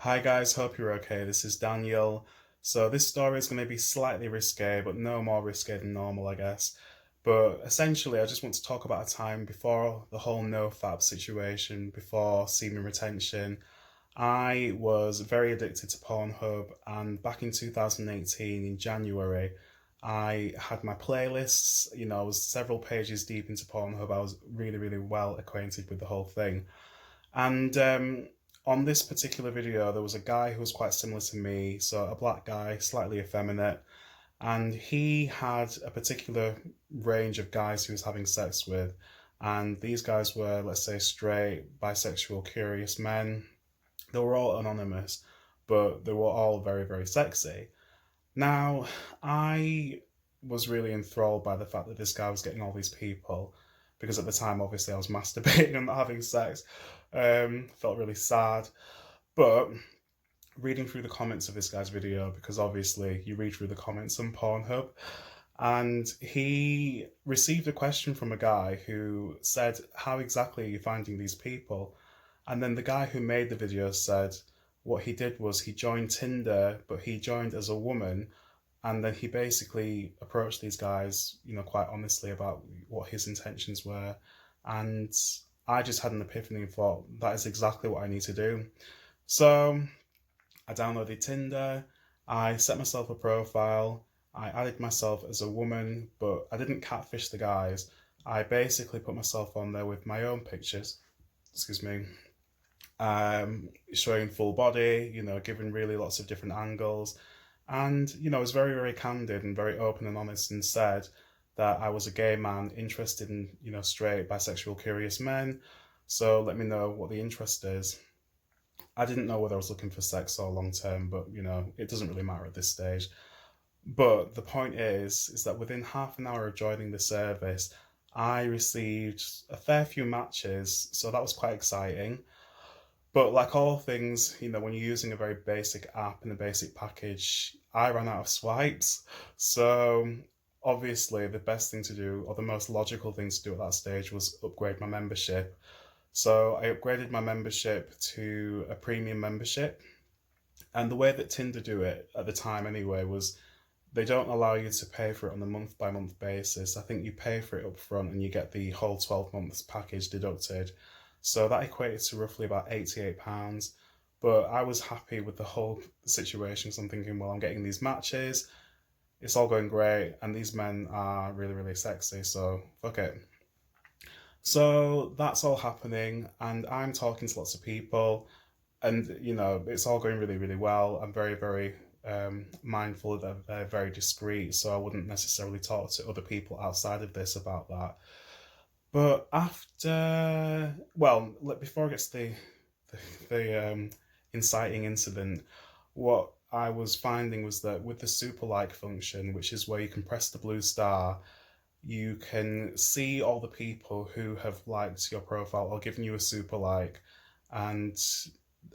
Hi guys, hope you're okay. This is Daniel. So this story is going to be slightly risque, but no more risque than normal, I guess. But essentially, I just want to talk about a time before the whole NoFap situation, before semen retention. I was very addicted to Pornhub, and back in 2018, in January, I had my playlists. I was several pages deep into Pornhub. I was really, really well acquainted with the whole thing. And on this particular video, there was a guy who was quite similar to me, so a black guy, slightly effeminate, and he had a particular range of guys he was having sex with. And these guys were, let's say, straight, bisexual, curious men. They were all anonymous, but they were all very, very sexy. Now, I was really enthralled by the fact that this guy was getting all these people, because at the time, obviously, I was masturbating and not having sex. Felt really sad. But reading through the comments of this guy's video, because obviously you read through the comments on Pornhub, and he received a question from a guy who said, "How exactly are you finding these people?" And then the guy who made the video said what he did was he joined Tinder, but he joined as a woman, and then he basically approached these guys, quite honestly about what his intentions were. And I just had an epiphany and thought, that is exactly what I need to do. So I downloaded Tinder, I set myself a profile, I added myself as a woman, but I didn't catfish the guys. I basically put myself on there with my own pictures, excuse me, showing full body, giving really lots of different angles. And, I was very, very candid and very open and honest and said that I was a gay man interested in, straight, bisexual, curious men. So let me know what the interest is. I didn't know whether I was looking for sex or long term, but, it doesn't really matter at this stage. But the point is that within half an hour of joining the service, I received a fair few matches. So that was quite exciting. But like all things, when you're using a very basic app and a basic package, I ran out of swipes. So obviously the best thing to do, or the most logical thing to do at that stage, was upgrade my membership. So I upgraded my membership to a premium membership. And the way that Tinder do it at the time anyway was they don't allow you to pay for it on a month by month basis. I think you pay for it up front and you get the whole 12 months package deducted. So that equated to roughly about £88. But I was happy with the whole situation. So I'm thinking, well, I'm getting these matches, it's all going great, and these men are really, really sexy, so fuck it. So that's all happening, and I'm talking to lots of people, and it's all going really, really well. I'm very, very mindful that they're very discreet, so I wouldn't necessarily talk to other people outside of this about that. But after, well, before I get to the inciting incident, what I was finding was that with the super like function, which is where you can press the blue star, you can see all the people who have liked your profile or given you a super like. And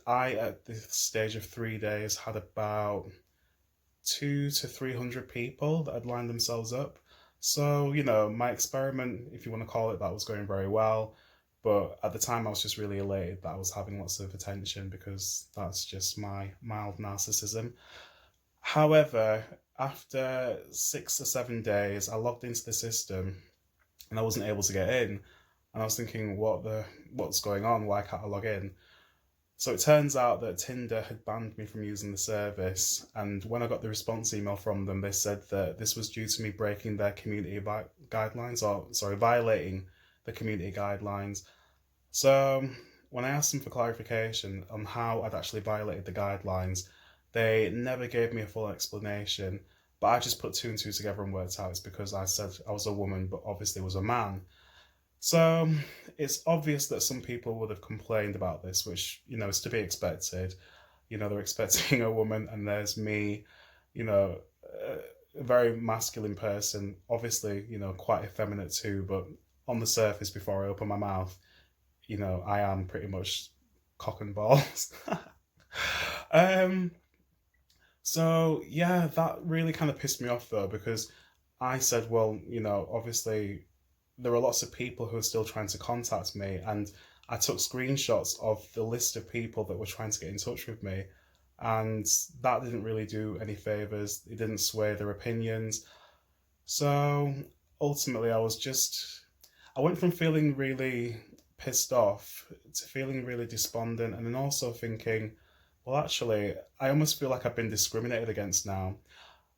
I, at the stage of 3 days, had about 200 to 300 people that had lined themselves up. So, my experiment, if you want to call it that, was going very well. But at the time, I was just really elated that I was having lots of attention, because that's just my mild narcissism. However, after 6 or 7 days, I logged into the system and I wasn't able to get in. And I was thinking, what's going on? Why can't I log in? So it turns out that Tinder had banned me from using the service, and when I got the response email from them, they said that this was due to me breaking their community guidelines, or sorry, violating the community guidelines. So when I asked them for clarification on how I'd actually violated the guidelines, they never gave me a full explanation, but I just put two and two together and worked out it's because I said I was a woman, but obviously was a man. So it's obvious that some people would have complained about this, which, is to be expected. They're expecting a woman, and there's me, a very masculine person, obviously, quite effeminate too, but on the surface, before I open my mouth, I am pretty much cock and balls. um, so yeah, that really kind of pissed me off though, because I said, well, obviously there are lots of people who are still trying to contact me, and I took screenshots of the list of people that were trying to get in touch with me, and that didn't really do any favors. It didn't sway their opinions. So ultimately, I went from feeling really pissed off to feeling really despondent, and then also thinking, well, actually, I almost feel like I've been discriminated against now.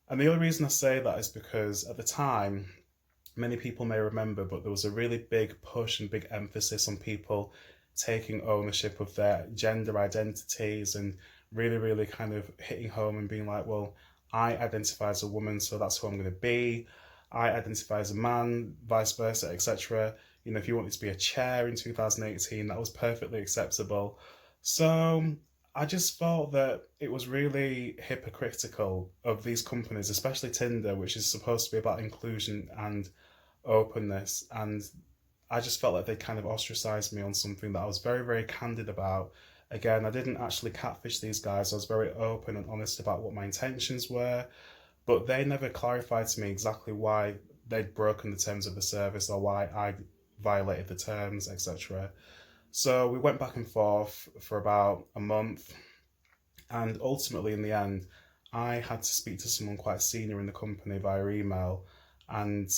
And the only reason I say that is because at the time, many people may remember, but there was a really big push and big emphasis on people taking ownership of their gender identities and really, really kind of hitting home and being like, well, I identify as a woman, so that's who I'm going to be. I identify as a man, vice versa, etc. You know, if you wanted to be a chair in 2018, that was perfectly acceptable. So I just felt that it was really hypocritical of these companies, especially Tinder, which is supposed to be about inclusion and openness. And I just felt like they kind of ostracized me on something that I was very, very candid about. Again, I didn't actually catfish these guys. I was very open and honest about what my intentions were, but they never clarified to me exactly why they'd broken the terms of the service or why I violated the terms, etc. So we went back and forth for about a month, and ultimately, in the end, I had to speak to someone quite senior in the company via email, and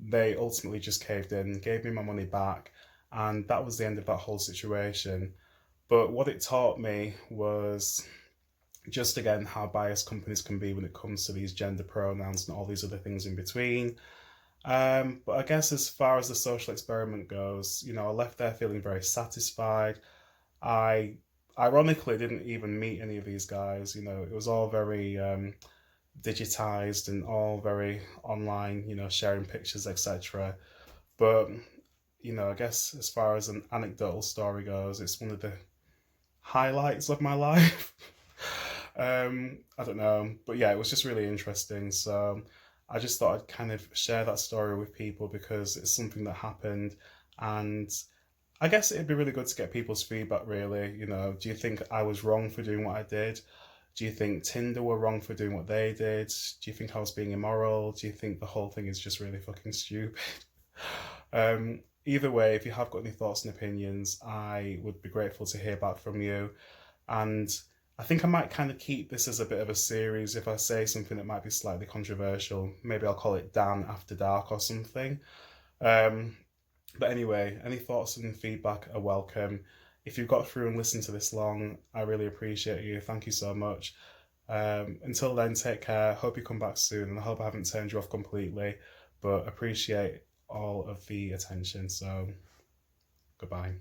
they ultimately just caved in, gave me my money back, and that was the end of that whole situation. But what it taught me was just again how biased companies can be when it comes to these gender pronouns and all these other things in between. But I guess as far as the social experiment goes, you know, I left there feeling very satisfied. I ironically didn't even meet any of these guys. You know, it was all very digitized and all very online, you know, sharing pictures, etc. But, you know, I guess as far as an anecdotal story goes, it's one of the highlights of my life. I don't know, but yeah, it was just really interesting. So I just thought I'd kind of share that story with people because it's something that happened, and I guess it'd be really good to get people's feedback, really. You know, do you think I was wrong for doing what I did? Do you think Tinder were wrong for doing what they did? Do you think I was being immoral? Do you think the whole thing is just really fucking stupid? Either way, if you have got any thoughts and opinions, I would be grateful to hear back from you. And I think I might kind of keep this as a bit of a series. If I say something that might be slightly controversial, maybe I'll call it Dan After Dark or something. Um, but anyway, any thoughts and feedback are welcome. If you've got through and listened to this long, I really appreciate you. Thank you so much. Until then, take care. Hope you come back soon, and I hope I haven't turned you off completely, but appreciate all of the attention. So, goodbye.